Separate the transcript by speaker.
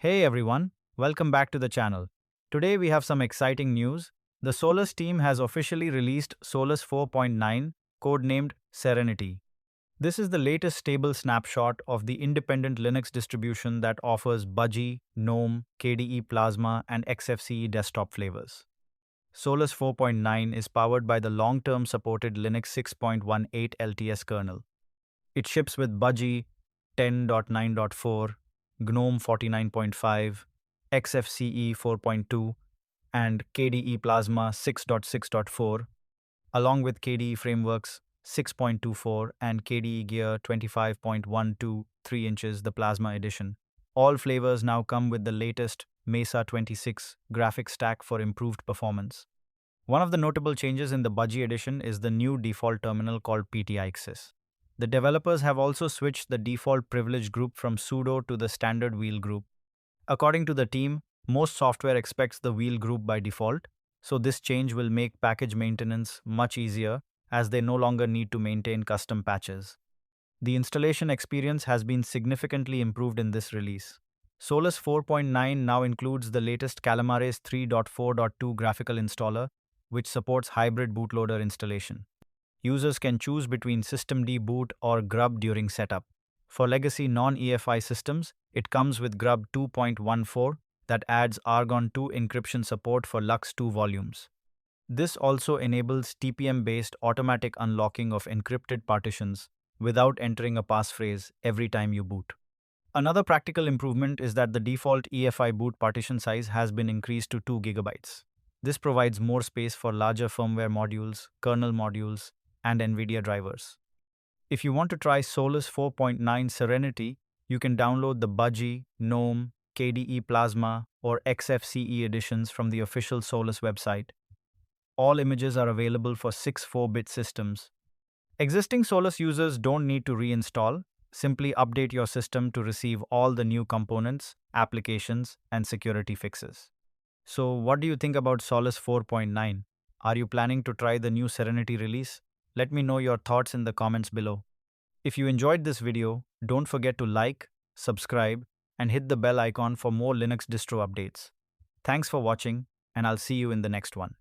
Speaker 1: Hey everyone, welcome back to the channel. Today we have some exciting news. The Solus team has officially released Solus 4.9, codenamed Serenity. This is the latest stable snapshot of the independent Linux distribution that offers Budgie, GNOME, KDE Plasma, and Xfce desktop flavors. Solus 4.9 is powered by the long-term supported Linux 6.18 LTS kernel. It ships with Budgie 10.9.4, GNOME 49.5, Xfce 4.2, and KDE Plasma 6.6.4, along with KDE Frameworks 6.24 and KDE Gear 25.12 3 inches the Plasma edition. All flavors now come with the latest Mesa 26 graphics stack for improved performance. One of the notable changes in the Budgie edition is the new default terminal called Ptyxis. The developers have also switched the default privilege group from sudo to the standard wheel group. According to the team, most software expects the wheel group by default, so this change will make package maintenance much easier as they no longer need to maintain custom patches. The installation experience has been significantly improved in this release. Solus 4.9 now includes the latest Calamares 3.4.2 graphical installer, which supports hybrid bootloader installation. Users can choose between systemd boot or GRUB during setup. For legacy non-EFI systems, it comes with GRUB 2.14 that adds Argon 2 encryption support for LUX 2 volumes. This also enables TPM-based automatic unlocking of encrypted partitions without entering a passphrase every time you boot. Another practical improvement is that the default EFI boot partition size has been increased to 2 GB. This provides more space for larger firmware modules, kernel modules, and NVIDIA drivers. If you want to try Solus 4.9 Serenity, you can download the Budgie, GNOME, KDE Plasma, or Xfce editions from the official Solus website. All images are available for 64-bit systems. Existing Solus users don't need to reinstall. Simply update your system to receive all the new components, applications, and security fixes. So, what do you think about Solus 4.9? Are you planning to try the new Serenity release? Let me know your thoughts in the comments below. If you enjoyed this video, don't forget to like, subscribe, and hit the bell icon for more Linux distro updates. Thanks for watching, and I'll see you in the next one.